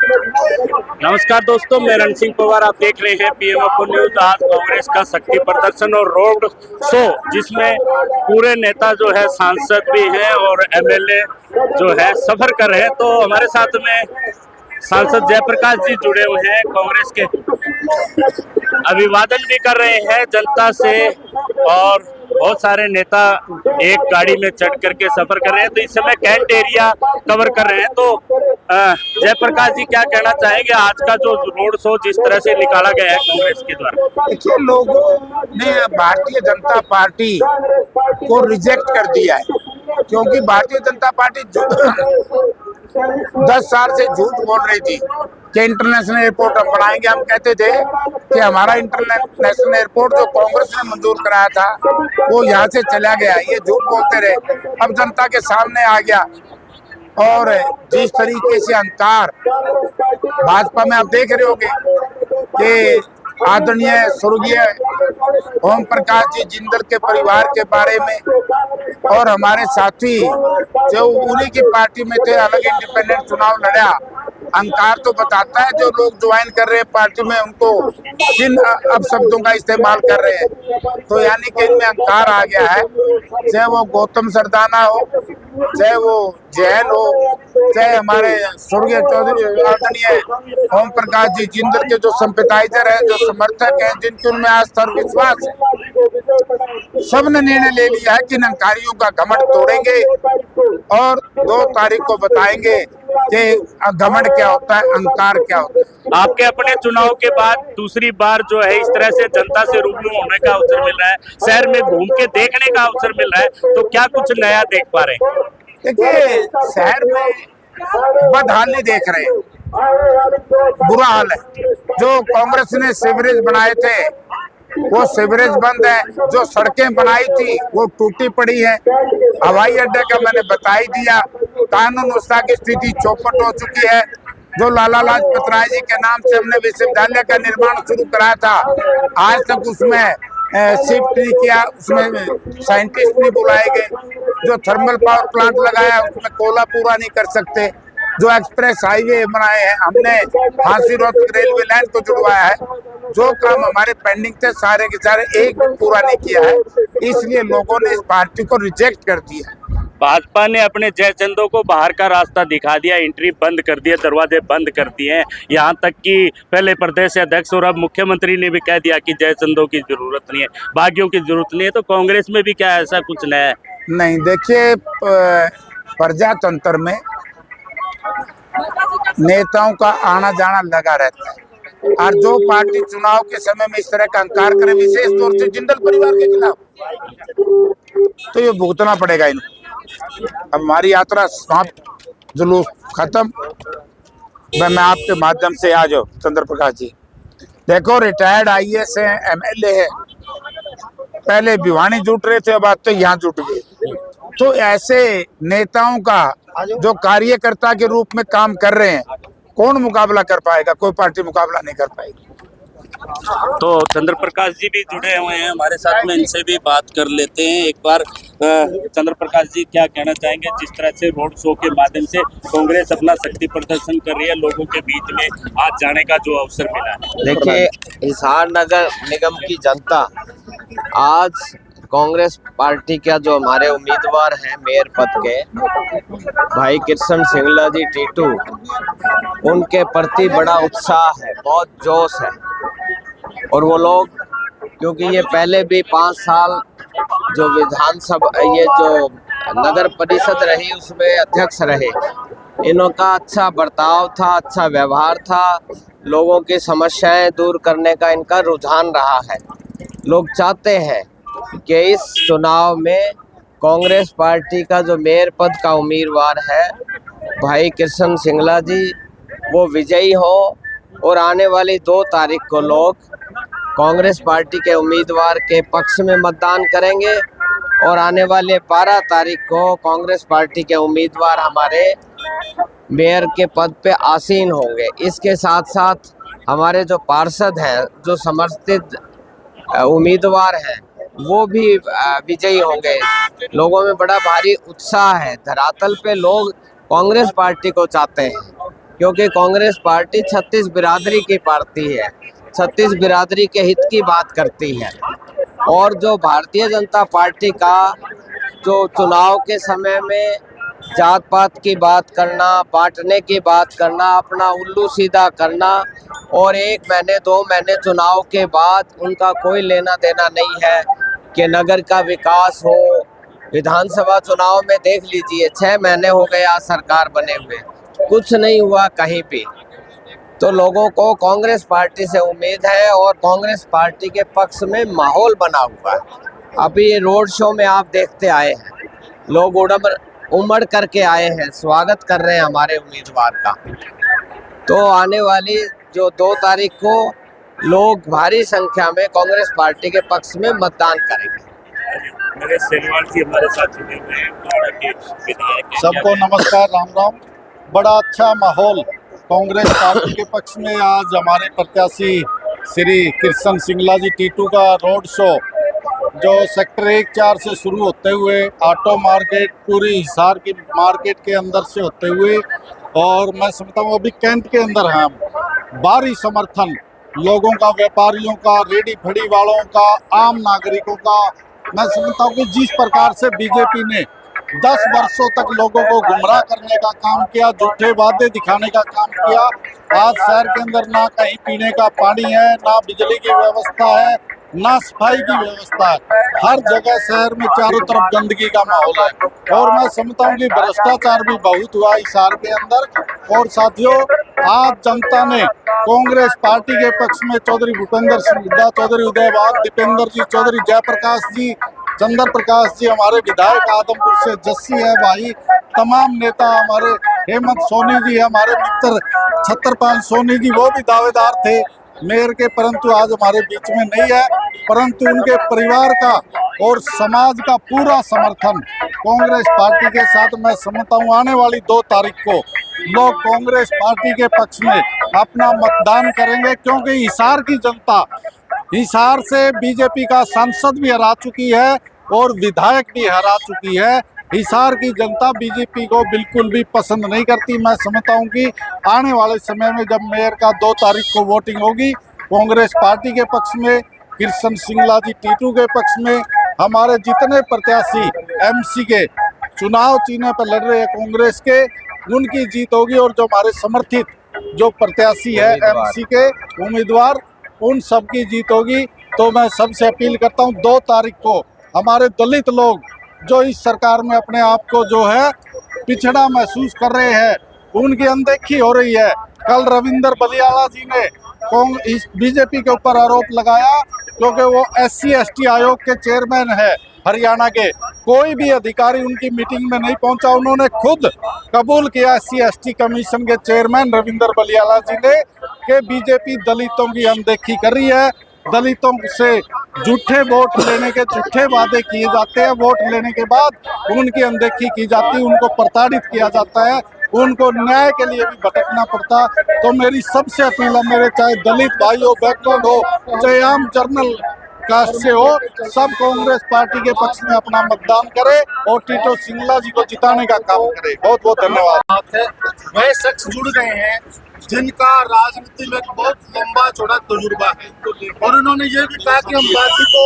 नमस्कार दोस्तों, मैं रण सिंह पवार। आप देख रहे हैं पीएमओ न्यूज। आज कांग्रेस का शक्ति प्रदर्शन और रोड शो, जिसमें पूरे नेता जो है, सांसद भी हैं और एमएलए जो है सफर कर रहे हैं। तो हमारे साथ में सांसद जयप्रकाश जी जुड़े हुए हैं कांग्रेस के, अभिवादन भी कर रहे हैं जनता से और बहुत सारे नेता एक गाड़ी में चढ़ करके सफर कर रहे हैं। तो इस समय कैंट एरिया कवर कर रहे हैं। तो जयप्रकाश जी क्या कहना चाहेंगे आज का जो रोड शो जिस तरह से निकाला गया है कांग्रेस के द्वारा? देखिए, लोगों ने भारतीय जनता पार्टी को रिजेक्ट कर दिया है, क्योंकि भारतीय जनता पार्टी 10 साल से झूठ बोल रही थी कि इंटरनेशनल एयरपोर्ट हम बनाएंगे। हम कहते थे कि हमारा इंटरनेशनल एयरपोर्ट जो कांग्रेस ने मंजूर कराया था वो यहाँ से चला गया। ये झूठ बोलते रहे, अब जनता के सामने आ गया। और जिस तरीके से अहंकार भाजपा में आप देख रहे होंगे कि आदरणीय स्वर्गीय ओम प्रकाश जी जिंदल के परिवार के बारे में और हमारे साथी जो उन्हीं की पार्टी में थे, अलग इंडिपेंडेंट चुनाव लड़ा। अहंकार तो बताता है जो लोग ज्वाइन कर रहे हैं पार्टी में, उनको किन अपशब्दों का इस्तेमाल कर रहे हैं। तो यानी कि इनमें अहंकार आ गया है। चाहे वो गौतम सरदाना हो, चाहे वो जैन हो, चाहे हमारे स्वर्गीय चौधरी आदरणीय ओम प्रकाश जी जिंदल के जो सिंपैथाइजर हैं, जो समर्थक हैं, जिनके उनमें आस्था और विश्वास है, सब ने निर्णय ले लिया है कि अहंकारियों का घमंड तोड़ेंगे और 2 तारीख को बताएंगे कि घमंड क्या होता है, अहंकार क्या होता है। आपके अपने चुनाव के बाद दूसरी बार जो है इस तरह से जनता से रूबरू होने का अवसर मिल रहा है, शहर में घूम के देखने का अवसर मिल रहा है, तो क्या कुछ नया देख पा रहे हैं? देखिए, शहर में बदहाली देख रहे हैं, बुरा हाल है। जो कांग्रेस ने सीवरेज बनाए थे वो सीवरेज बंद है, जो सड़कें बनाई थी वो टूटी पड़ी है। हवाई अड्डे का मैंने बता ही दिया। कानून व्यवस्था की स्थिति चौपट हो चुकी है। जो लाला लाजपत राय जी के नाम से हमने विश्वविद्यालय का निर्माण शुरू कराया था, आज तक उसमें शिफ्ट नहीं किया, उसमें साइंटिस्ट नहीं बुलाए गए। जो थर्मल पावर प्लांट लगाया उसमें कोयला पूरा नहीं कर सकते। जो एक्सप्रेस हाईवे बनाए हैं हमने, हांसी रोहतक रेलवे लाइन को जुड़वाया है। जो काम हमारे पेंडिंग थे सारे के सारे एक भी पूरा नहीं किया है, इसलिए लोगों ने इस पार्टी को रिजेक्ट कर दिया। भाजपा ने अपने जयचंदों को बाहर का रास्ता दिखा दिया, एंट्री बंद कर दिया, दरवाजे बंद कर दिए हैं। यहाँ तक कि पहले प्रदेश अध्यक्ष और अब मुख्यमंत्री ने भी कह दिया कि जयचंदों की जरूरत नहीं है, बागियों की जरूरत नहीं है। तो कांग्रेस में भी क्या ऐसा कुछ नया है? नहीं, देखिए, प्रजातंत्र में नेताओं का आना जाना लगा रहता है, और जो पार्टी चुनाव के समय में इस तरह का अहंकार करे, विशेष तौर से जिंदल परिवार के खिलाफ, तो ये भुगतना पड़ेगा इनको। हमारी यात्रा समाप्त, जुलूस खत्म। मैं आपके माध्यम से आ जाओ चंद्र प्रकाश जी, देखो, रिटायर्ड आईएएस है, एमएलए है, पहले भिवानी जुट रहे थे, अब आज तो यहाँ जुट गए। तो ऐसे नेताओं का जो कार्यकर्ता के रूप में काम कर रहे हैं, कौन मुकाबला कर पाएगा? कोई पार्टी मुकाबला नहीं कर पाएगी। तो चंद्र प्रकाश जी भी जुड़े हुए हैं हमारे साथ में, इनसे भी बात कर लेते हैं एक बार। चंद्र प्रकाश जी क्या कहना चाहेंगे जिस तरह से रोड शो के माध्यम से कांग्रेस अपना शक्ति प्रदर्शन कर रही है, लोगों के बीच में आज जाने का जो अवसर मिला है? देखिए, हिसार नगर निगम की जनता आज कांग्रेस पार्टी का जो हमारे उम्मीदवार हैं मेयर पद के, भाई कृष्ण सिंगला जी टीटू, उनके प्रति बड़ा उत्साह है, बहुत जोश है। और वो लोग, क्योंकि ये पहले भी 5 साल जो विधानसभा, ये जो नगर परिषद रही उसमें अध्यक्ष रहे, इनका अच्छा बर्ताव था, अच्छा व्यवहार था, लोगों की समस्याएं दूर करने का इनका रुझान रहा है। लोग चाहते हैं कि इस चुनाव में कांग्रेस पार्टी का जो मेयर पद का उम्मीदवार है भाई कृष्ण सिंगला जी, वो विजयी हो और आने वाली 2 तारीख को लोग कांग्रेस पार्टी के उम्मीदवार के पक्ष में मतदान करेंगे और आने वाले 12 तारीख को कांग्रेस पार्टी के उम्मीदवार हमारे मेयर के पद पे आसीन होंगे। इसके साथ साथ हमारे जो पार्षद हैं, जो समर्थित उम्मीदवार हैं, वो भी विजयी होंगे। लोगों में बड़ा भारी उत्साह है, धरातल पे लोग कांग्रेस पार्टी को चाहते हैं, क्योंकि कांग्रेस पार्टी 36 बिरादरी की पार्टी है, 36 बिरादरी के हित की बात करती है। और जो भारतीय जनता पार्टी का जो चुनाव के समय में जात पात की बात करना, बांटने की बात करना, अपना उल्लू सीधा करना, और 1 महीने 2 महीने चुनाव के बाद उनका कोई लेना देना नहीं है कि नगर का विकास हो। विधानसभा चुनाव में देख लीजिए, 6 महीने हो गए आज सरकार बने हुए, कुछ नहीं हुआ कहीं भी। तो लोगों को कांग्रेस पार्टी से उम्मीद है और कांग्रेस पार्टी के पक्ष में माहौल बना हुआ है। अभी ये रोड शो में आप देखते आए हैं, लोग उमड़ करके आए हैं, स्वागत कर रहे हैं हमारे उम्मीदवार का। तो आने वाली जो 2 तारीख को लोग भारी संख्या में कांग्रेस पार्टी के पक्ष में मतदान करेंगे। मेरे सेलवाल जी हमारे साथ जुड़े हुए हैं, बाड़ा के विधायक हैं। सबको नमस्कार, राम राम। बड़ा अच्छा माहौल कांग्रेस पार्टी के पक्ष में आज हमारे प्रत्याशी श्री कृष्ण सिंगला जी टीटू का रोड शो जो सेक्टर 1-4 से शुरू होते हुए ऑटो मार्केट, पूरी हिसार की मार्केट के अंदर से होते हुए, और मैं समझता हूँ अभी कैंट के अंदर हैं हम, भारी समर्थन लोगों का, व्यापारियों का, रेडी फड़ी वालों का, आम नागरिकों का। मैं समझता हूँ कि जिस प्रकार से बीजेपी ने 10 वर्षों तक लोगों को गुमराह करने का काम किया, झूठे वादे दिखाने का काम किया, आज शहर के अंदर ना कहीं पीने का पानी है, ना बिजली की व्यवस्था है, ना सफाई की व्यवस्था है। हर जगह शहर में चारों तरफ गंदगी का माहौल है, और मैं समझता हूँ कि भ्रष्टाचार भी बहुत हुआ इस शहर के अंदर। और साथियों, आज जनता ने कांग्रेस पार्टी के पक्ष में चौधरी भूपेंद्र सिंह हुड्डा, चौधरी उदयवान, दीपेंद्र जी, चौधरी जयप्रकाश जी, चंद्र प्रकाश जी, हमारे विधायक आदमपुर से जस्सी है भाई, तमाम नेता, हमारे हेमंत सोनी जी, हमारे मित्र छत्रपाल सोनी जी, वो भी दावेदार थे मेयर के, परंतु आज हमारे बीच में नहीं है। परंतु उनके परिवार का और समाज का पूरा समर्थन कांग्रेस पार्टी के साथ मैं समझता हूँ आने वाली 2 तारीख को लोग कांग्रेस पार्टी के पक्ष में अपना मतदान करेंगे, क्योंकि हिसार की जनता, हिसार से बीजेपी का सांसद भी हरा चुकी है और विधायक भी हरा चुकी है। हिसार की जनता बीजेपी को बिल्कुल भी पसंद नहीं करती। मैं समझता हूं कि आने वाले समय में जब मेयर का 2 तारीख को वोटिंग होगी, कांग्रेस पार्टी के पक्ष में, कृष्ण सिंगला जी टीटू के पक्ष में, हमारे जितने प्रत्याशी एमसी के चुनाव चिन्ह पर लड़ रहे हैं कांग्रेस के, उनकी जीत होगी। और जो हमारे समर्थित जो प्रत्याशी है एमसी के उम्मीदवार, उन सब की जीत होगी। तो मैं सबसे अपील करता हूं 2 तारीख को हमारे दलित लोग जो इस सरकार में अपने आप को जो है पिछड़ा महसूस कर रहे हैं, उनकी अनदेखी हो रही है। कल रविंद्र बलियाला जी ने इस बीजेपी के ऊपर आरोप लगाया, क्योंकि वो SC/ST आयोग के चेयरमैन है हरियाणा के, कोई भी अधिकारी उनकी मीटिंग में नहीं पहुंचा। उन्होंने खुद कबूल किया SC/ST कमीशन के चेयरमैन रविंद्र बलियाला जी ने कि बीजेपी दलितों की अनदेखी कर रही है, दलितों से झूठे वोट लेने के झूठे वादे किए जाते हैं, वोट लेने के बाद उनकी अनदेखी की जाती है, उनको प्रताड़ित किया जाता है, उनको न्याय के लिए भी भटकना पड़ता। तो मेरी सबसे अपील है, मेरे चाहे दलित भाई हो, बैकवर्ड हो, चाहे आम जर्नल कास्ट से हो, सब कांग्रेस पार्टी के पक्ष में अपना मतदान करे और टीटू सिंगला जी को जिताने का काम करे। बहुत बहुत धन्यवाद। वह शख्स जुड़ गए हैं जिनका राजनीति में बहुत लंबा चौड़ा तजुर्बा है, और उन्होंने ये भी कहा कि हम बाजी को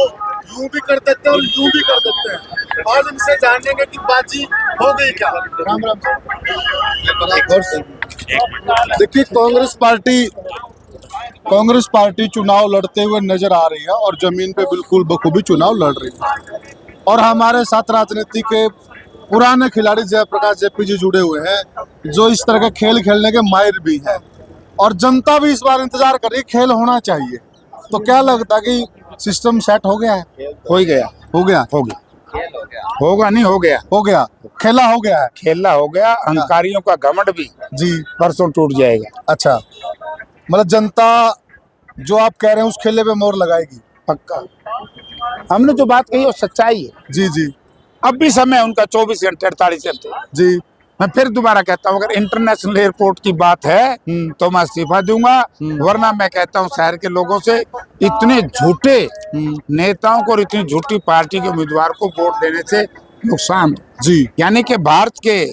यूं भी कर देते हैं और यूं भी कर देते हैं। और इनसे जानेंगे कि बाजी हो गई क्या। राम राम। देखिए, कांग्रेस पार्टी चुनाव लड़ते हुए नजर आ रही है और जमीन पे बिल्कुल बखूबी चुनाव लड़ रही है। और हमारे साथ राजनीति के पुराने खिलाड़ी जयप्रकाश जेपी जी जुड़े हुए हैं, जो इस तरह के खेल खेलने के माहिर भी हैं, और जनता भी इस बार इंतजार कर रही है, खेल होना चाहिए। तो क्या लगता है कि सिस्टम सेट हो गया है? हो गया, हो गया, हो गया, होगा नहीं, हो गया, हो गया, खेला हो गया है, खेला हो गया। अहंकारियों का घमंड भी जी परसों टूट जाएगा। अच्छा, मतलब जनता जो आप कह रहे हैं उस खेले पे मोहर लगाएगी? पक्का। हमने जो बात कही वो सच्चाई है। जी जी अब भी समय उनका 24 घंटे 48 घंटे। जी। मैं फिर दोबारा कहता हूँ, अगर इंटरनेशनल एयरपोर्ट की बात है तो मैं इस्तीफा दूंगा, वरना मैं कहता हूँ शहर के लोगों से इतने झूठे नेताओं को और इतनी झूठी पार्टी के उम्मीदवार को वोट देने से नुकसान। जी। यानी कि भारत के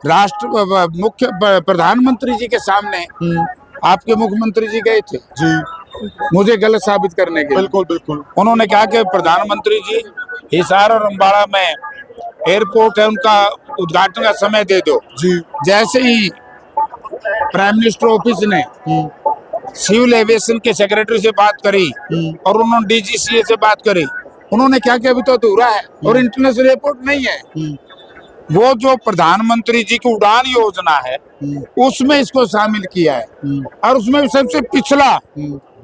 मुख्य प्रधानमंत्री जी के सामने आपके मुख्यमंत्री जी गए थे जी मुझे गलत साबित करने के लिए। बिल्कुल बिल्कुल उन्होंने कहा कि प्रधानमंत्री जी हिसार और अम्बाड़ा में एयरपोर्ट है, उनका उद्घाटन का समय दे दो। जी जैसे ही प्राइम मिनिस्टर ऑफिस ने सिविल एविएशन के सेक्रेटरी से बात करी और उन्होंने डीजीसीए से बात करी, उन्होंने क्या कि अभी तो अधूरा है और इंटरनेशनल एयरपोर्ट नहीं है। वो जो प्रधानमंत्री जी की उड़ान योजना है उसमें इसको शामिल किया है और उसमें सबसे पिछला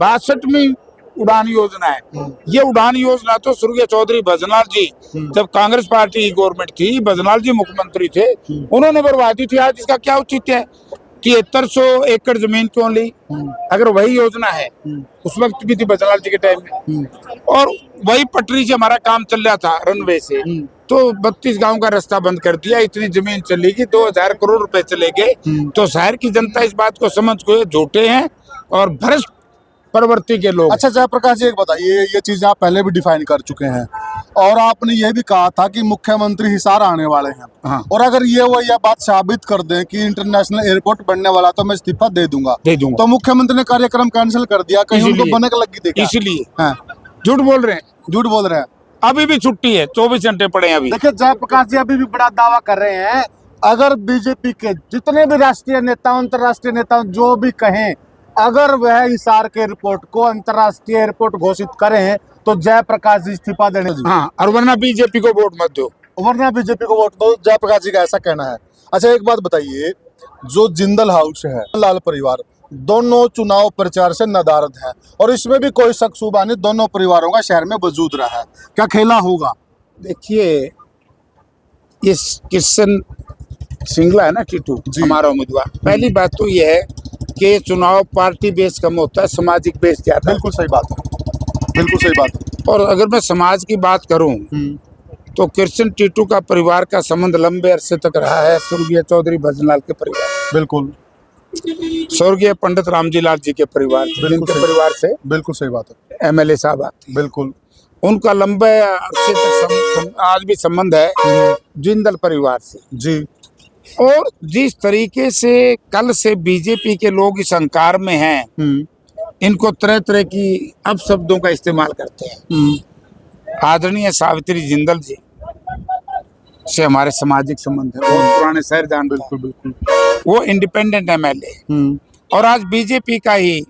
62वीं उड़ान योजना है। ये उड़ान योजना तो स्वर्गीय चौधरी भजनलाल जी, जब कांग्रेस पार्टी की गवर्नमेंट थी, भजनलाल जी मुख्यमंत्री थे, उन्होंने बर्बादी थी। आज इसका क्या औचित्य है? 7300 एकड़ जमीन क्यों ली? अगर वही योजना है, उस वक्त भी थी भजनलाल जी के टाइम में, और वही पटरी से हमारा काम चल रहा था रनवे से, तो 32 गांव का रास्ता बंद कर दिया। इतनी जमीन चलेगी, 2000 करोड़ रुपए चले गए। तो शहर की जनता इस बात को समझ को झूठे हैं और भ्रष्ट प्रवृत्ति के लोग। अच्छा जयप्रकाश जी, एक बताइए, ये चीजें आप पहले भी डिफाइन कर चुके हैं और आपने ये भी कहा था कि मुख्यमंत्री हिसार आने वाले हैं। हाँ। और अगर वो यह बात साबित कर दें कि इंटरनेशनल एयरपोर्ट बनने वाला, तो मैं इस्तीफा दे दूंगा। तो मुख्यमंत्री ने कार्यक्रम कैंसिल कर दिया, कहीं उनको बनने का लगी देखा? इसलिए हाँ। झूठ बोल रहे हैं, झूठ बोल रहे हैं। अभी भी छुट्टी है, 24 घंटे पड़े हैं अभी। देखिए जयप्रकाश जी अभी भी बड़ा दावा कर रहे हैं, अगर बीजेपी के जितने भी राष्ट्रीय नेता, अंतर्राष्ट्रीय नेता जो भी कहें, अगर वह हिसार के एयरपोर्ट को अंतर्राष्ट्रीय एयरपोर्ट घोषित करें तो जयप्रकाश जी इस्तीफा देने। हाँ, और वरना बीजेपी को वोट मत दो। वरना बीजेपी को वोट दो, जयप्रकाश जी का ऐसा कहना है। अच्छा एक बात बताइए, जो जिंदल हाउस है, लाल परिवार, दोनों चुनाव प्रचार से नदारद है और इसमें भी कोई शक शुबा नहीं, दोनों परिवारों का शहर में वजूद रहा है। क्या खेला होगा? देखिए, इस किशन सिंगला है ना टीटू, हमारा उम्मीदवार, पहली बात तो यह है कि चुनाव पार्टी बेस कम होता है, सामाजिक बेस ज्यादा। बिल्कुल सही बात है, बिल्कुल सही बात है। और अगर मैं समाज की बात करूं तो कृष्ण टीटू का परिवार का संबंध लंबे अरसे तक रहा है स्वर्गीय चौधरी भजनलाल के परिवार, बिल्कुल स्वर्गीय पंडित रामजी लाल जी के परिवार, जिनके परिवार से बिल्कुल सही बात है, एमएलए साहब आते हैं, बिल्कुल उनका लंबे अरसे तक आज भी संबंध है जिंदल परिवार से जी। और जिस तरीके से कल से बीजेपी के लोग इस अहंकार में हैं, इनको तरह तरह की अपशब्दों का इस्तेमाल करते हैं। आदरणीय सावित्री जिंदल जी से हमारे सामाजिक संबंध है, बहुत पुराने शहर जान। बिल्कुल बिल्कुल। वो इंडिपेंडेंट एमएलए और आज बीजेपी का ही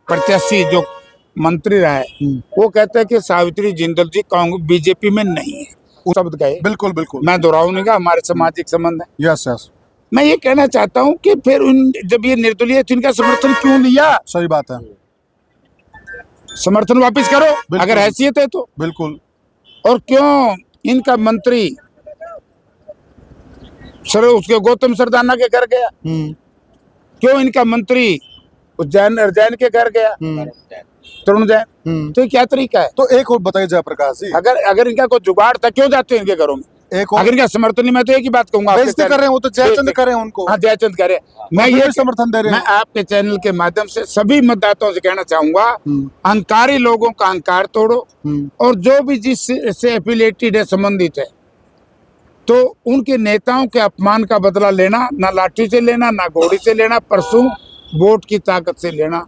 प्रत्याशी जो मंत्री रहा है, वो कहता है कि सावित्री जिंदल जी कांग्रेस बीजेपी में नहीं है, शब्द गए। बिल्कुल बिल्कुल, मैं दोहराऊंगा, हमारे सामाजिक संबंध है। Yes yes. मैं ये कहना चाहता हूं कि फिर जब ये निर्दलीय थी, इनका समर्थन क्यों लिया? सही बात है, समर्थन वापस करो अगर हैसियत है तो। बिल्कुल। और क्यों इनका मंत्री सर उसके गौतम सरदाना के घर गया? क्यों इनका मंत्री उज्जैन के घर गया, तरुण जैन? तो क्या तरीका है? तो एक और बताइए जयप्रकाश जी, अगर इनका कोई जुगाड़ था, क्यों जाते हैं इनके घरों में? एक और अगर इनका समर्थन नहीं, मैं तो एक ही बात कहूंगा, बेइज्जती कर रहे हैं वो तो जयचंद कर रहे हैं उनको। हाँ, जयचंद करे, मैं ये समर्थन दे रहे हैं। मैं आपके चैनल के माध्यम से सभी मतदाताओं से कहना चाहूंगा, अहंकारी लोगों का अहंकार तोड़ो और जो भी जिससे एफिलिएटेड है, संबंधित है, तो उनके नेताओं के अपमान का बदला लेना, ना लाठी से लेना, ना घोड़ी से लेना, परसों वोट की ताकत से लेना।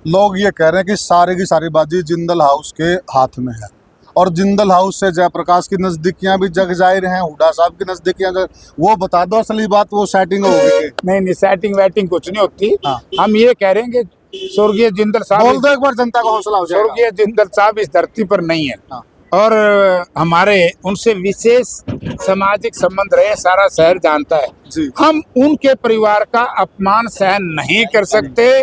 लोग ये कह रहे हैं कि सारी की सारी बाजी जिंदल हाउस के हाथ में है और जिंदल हाउस से जयप्रकाश की नजदीकियां भी जग जाहिर हैं, हुड्डा साहब की नजदीकियां। वो बता दो असली बात, वो सेटिंग होगी? नहीं, सेटिंग वेटिंग कुछ नहीं होती। हम ये कह रहे हैं कि स्वर्गीय जिंदल साहब, बोल दो एक बार, जनता का हौसला हो जाएगा। स्वर्गीय जिंदल साहब इस धरती पर नहीं है और हमारे उनसे विशेष सामाजिक संबंध रहे, सारा शहर जानता है जी। हम उनके परिवार का अपमान सहन नहीं कर सकते,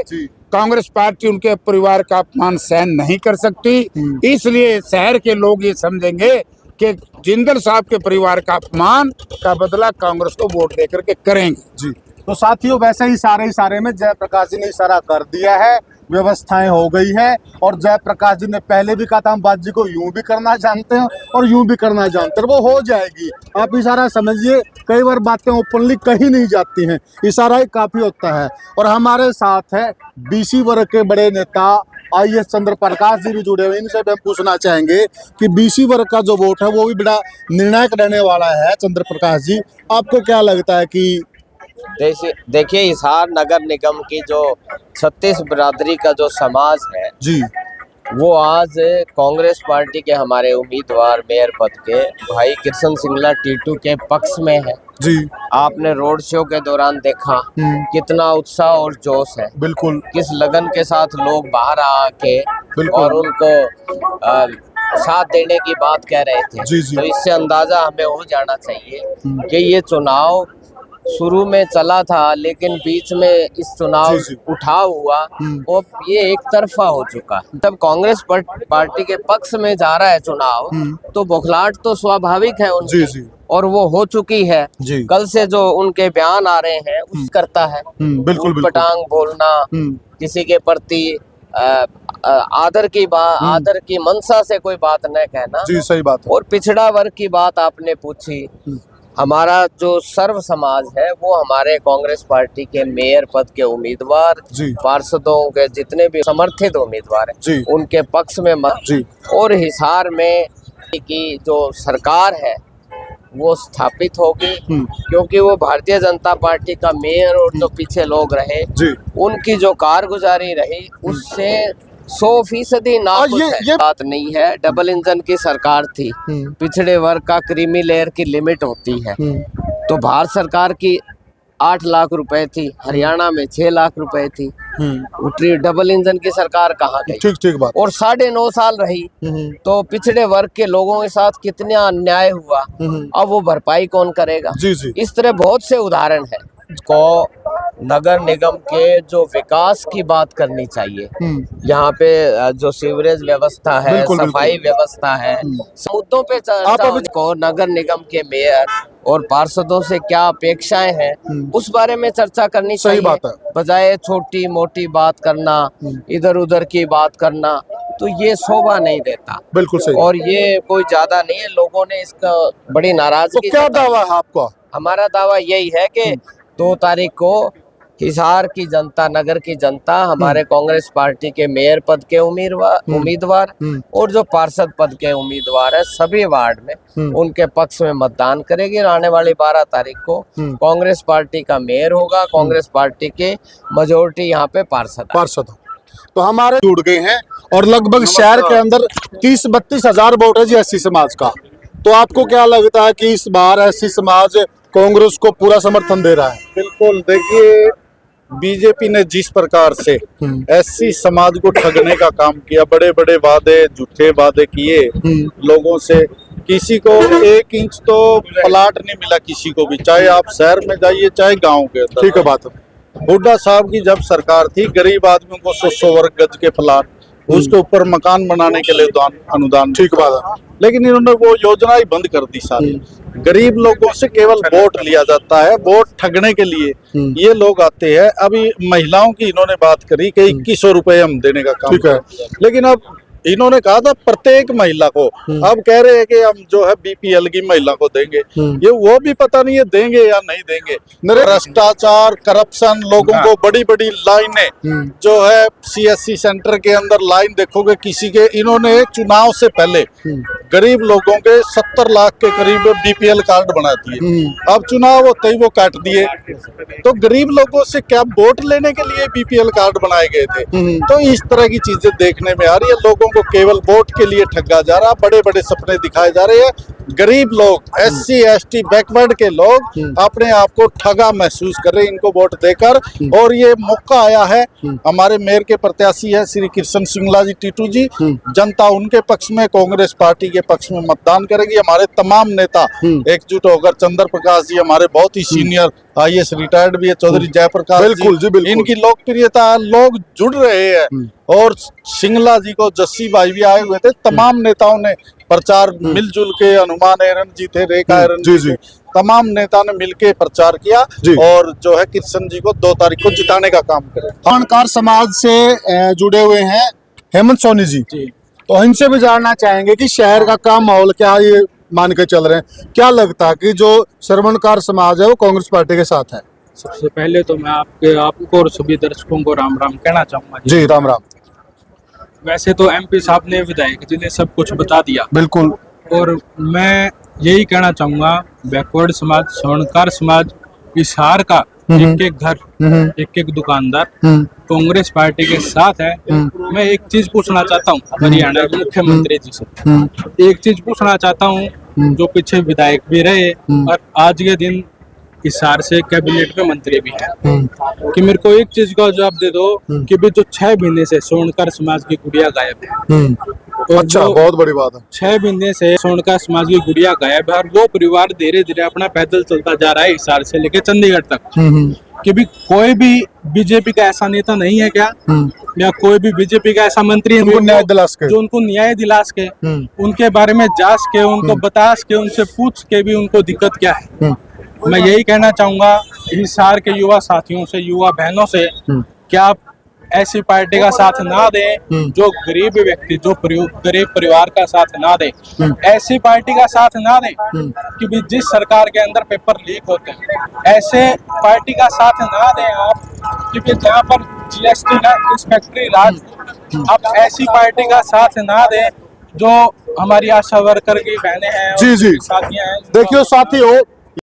कांग्रेस पार्टी उनके परिवार का अपमान सहन नहीं कर सकती, इसलिए शहर के लोग ये समझेंगे कि जिंदल साहब के परिवार का अपमान का बदला कांग्रेस को वोट देकर के करेंगे जी। तो साथियों, वैसे ही सारे में जयप्रकाश जी ने इशारा कर दिया है, व्यवस्थाएं हो गई है और जयप्रकाश जी ने पहले भी कहा था हम बात को यूं भी करना जानते हैं और यूं भी करना जानते हैं, वो हो जाएगी। आप इशारा समझिए, कई बार बातें ओपनली कही नहीं जाती हैं, इशारा ही काफी होता है। और हमारे साथ है बीसी वर्ग के बड़े नेता IAS चंद्र प्रकाश जी भी जुड़े हुए हैं, इनसे भी हम पूछना चाहेंगे कि BC वर्ग का जो वोट है वो भी बड़ा निर्णायक रहने वाला है। चंद्र प्रकाश जी, आपको क्या लगता है कि देखिए हिसार नगर निगम की जो 36 बिरादरी का जो समाज है जी वो आज कांग्रेस पार्टी के हमारे उम्मीदवार मेयर पद के भाई किशन सिंगला टीटू के पक्ष में है जी आपने रोड शो के दौरान देखा कितना उत्साह और जोश है, बिल्कुल किस लगन के साथ लोग बाहर आके बिल्कुल। और उनको साथ देने की बात कह रहे थे। जी, जी। तो इससे अंदाजा हमें हो जाना चाहिए कि ये चुनाव शुरू में चला था लेकिन बीच में इस चुनाव जी, जी। उठाव हुआ और ये एक तरफा हो चुका है। जब कांग्रेस पार्टी के पक्ष में जा रहा है चुनाव तो बौखलाहट तो स्वाभाविक है उनकी, जी, जी। और वो हो चुकी है। जी। कल से जो उनके बयान आ रहे हैं उस करता है बिल्कुल बिल्कुल। पटांग बोलना, किसी के प्रति आदर की मनसा से कोई बात न कहना। जी सही बात है। और पिछड़ा वर्ग की बात आपने पूछी, हमारा जो सर्व समाज है वो हमारे कांग्रेस पार्टी के मेयर पद के उम्मीदवार पार्षदों के जितने भी समर्थित उम्मीदवार हैं उनके पक्ष में मत। और हिसार में की जो सरकार है वो स्थापित होगी क्योंकि वो भारतीय जनता पार्टी का मेयर और जो पीछे लोग रहे उनकी जो कारगुजारी रही उससे 100% नाखुश है। ये बात नहीं है। डबल इंजन की सरकार थी, पिछड़े वर्ग का क्रीमी लेयर की लिमिट होती है, तो भारत सरकार की 8 लाख रुपए थी, हरियाणा में 6 लाख रुपए थी। डबल इंजन की सरकार कहाँ गई? ठीक बात। और 9.5 साल रही तो पिछड़े वर्ग के लोगों के साथ कितना अन्याय हुआ, अब वो भरपाई कौन करेगा? जी। इस तरह बहुत से उदाहरण है को नगर निगम के जो विकास की बात करनी चाहिए। यहाँ पे जो सीवरेज व्यवस्था है, सफाई व्यवस्था है, मुद्दों पे को नगर निगम के मेयर और पार्षदों से क्या अपेक्षाएं हैं उस बारे में चर्चा करनी चाहिए। सही बात है। बजाय छोटी मोटी बात करना, इधर उधर की बात करना, तो ये शोभा नहीं देता। बिल्कुल सही। और ये कोई ज्यादा नहीं है, लोगों ने इसका बड़ी नाराजगी। तो क्या दावा है आपका? हमारा दावा यही है कि 2 तारीख को हिसार की जनता, नगर की जनता हमारे कांग्रेस पार्टी के मेयर पद के उम्मीदवार और जो पार्षद पद के उम्मीदवार है सभी वार्ड में उनके पक्ष में मतदान करेगी। आने वाली 12 तारीख को कांग्रेस पार्टी का मेयर होगा, कांग्रेस पार्टी के मेजोरिटी यहाँ पे पार्षद। तो हमारे जुड़ गए हैं और लगभग शहर के अंदर 30-32 हजार वोट है जी एससी समाज का। तो आपको क्या लगता है कि इस बार एससी समाज कांग्रेस को पूरा समर्थन दे रहा है? बिल्कुल। देखिए बीजेपी ने जिस प्रकार से एससी समाज को ठगने का काम किया, बड़े बड़े वादे, झूठे वादे किए लोगों से, किसी को 1 इंच तो प्लाट नहीं मिला किसी को भी, चाहे आप शहर में जाइए चाहे गांव के अंदर। ठीक है बात है। हुड्डा साहब की जब सरकार थी गरीब आदमियों को 100 वर्ग गज के प्लाट, उसके ऊपर मकान बनाने के लिए अनुदान। ठीक बात है। लेकिन इन्होंने वो योजना ही बंद कर दी सारी। गरीब लोगों से केवल वोट लिया जाता है, वोट ठगने के लिए ये लोग आते हैं। अभी महिलाओं की इन्होंने बात करी कि 2100 रुपए हम देने का काम करें, लेकिन अब इन्होंने कहा था प्रत्येक महिला को, अब कह रहे हैं कि हम जो है बीपीएल की महिला को देंगे। ये वो भी पता नहीं है देंगे या नहीं देंगे। भ्रष्टाचार, करप्शन, लोगों को बड़ी बड़ी लाइनें जो है सीएससी सेंटर के अंदर लाइन देखोगे किसी के, इन्होंने चुनाव से पहले गरीब लोगों के 70 लाख के करीब बीपीएल कार्ड बना दिए। अब चुनाव होते ही वो काट दिए। तो गरीब लोगों से क्या वोट लेने के लिए बीपीएल कार्ड बनाए गए थे? तो इस तरह की चीजें देखने में आ रही है। लोगों को केवल वोट के लिए ठगा जा रहा, बड़े बड़े सपने दिखाए जा रहे हैं। गरीब लोग, एससी एसटी बैकवर्ड के लोग अपने आप को ठगा महसूस कर रहे हैं इनको वोट देकर। और ये मौका आया है, हमारे मेयर के प्रत्याशी है श्री किशन सिंगला जी टीटू जी, जनता उनके पक्ष में, कांग्रेस पार्टी के पक्ष में मतदान करेगी। हमारे तमाम नेता एकजुट होकर, चंद्र प्रकाश जी हमारे बहुत ही सीनियर IAS रिटायर्ड भी है, चौधरी जयप्रकाश जी, इनकी लोकप्रियता, लोग जुड़ रहे हैं। और सिंगला जी को जस्सी भाई भी आए हुए थे। तमाम नेताओं ने प्रचार मिलजुल के, हनुमान एरन जी थे, रेखा एरन जी, तमाम नेता ने मिलके प्रचार किया और जो है किशन जी को 2 तारीख को जिताने का काम करे। खानकार समाज से जुड़े हुए हैं हेमंत सोनी जी, तो इनसे भी जानना चाहेंगे कि शहर का क्या माहौल, क्या ये मान के चल रहे हैं? क्या लगता है कि जो श्रवणकार समाज है वो कांग्रेस पार्टी के साथ है? सबसे पहले तो मैं आपको और सभी दर्शकों को राम राम कहना चाहूंगा जी। राम राम। वैसे तो एमपी साहब ने, विधायक जी ने सब कुछ बता दिया, बिल्कुल। और मैं यही कहना चाहूंगा, बैकवर्ड समाज, स्वर्णकार समाज, हिसार का एक एक घर, एक एक दुकानदार कांग्रेस पार्टी के साथ है। मैं एक चीज पूछना चाहता हूँ हरियाणा के मुख्यमंत्री जी से, एक चीज पूछना चाहता हूँ, जो पीछे विधायक भी रहे और आज के दिन हिसार से कैबिनेट में मंत्री भी हैं, कि मेरे को एक चीज का जवाब दे दो कि भी जो 6 महीने से स्वर्णकार समाज की गुड़िया गायब है, और अच्छा, जो बहुत बड़ी बात है। 6 महीने से स्वर्णकार समाज की गुड़िया गायब है, और वो परिवार धीरे धीरे अपना पैदल चलता जा रहा है हिसार से लेके चंडीगढ़ तक। कि भी कोई भी बीजेपी का ऐसा नेता नहीं है क्या, या कोई भी बीजेपी का ऐसा मंत्री है उनको न्याय दिला सके। जो उनको न्याय दिला सके, उनके बारे में जांच के, उनको बता के, उनसे पूछ के भी उनको दिक्कत क्या है। मैं यही कहना चाहूंगा हिसार के युवा साथियों से, युवा बहनों से, कि आप ऐसी पार्टी का साथ ना दें जो गरीब व्यक्ति, जो गरीब परिवार का साथ ना दे, ऐसी पार्टी का साथ ना दें कि भी जिस सरकार के अंदर पेपर लीक होते हैं, ऐसे पार्टी का साथ ना दें आप, क्योंकि जहाँ पर जीएसटी का इंस्पेक्टरी राज, आप ऐसी पार्टी का साथ ना दें जो हमारी आशा वर्कर की बहनें हैं, जी, जी। साथियां हैं। देखियो साथियों,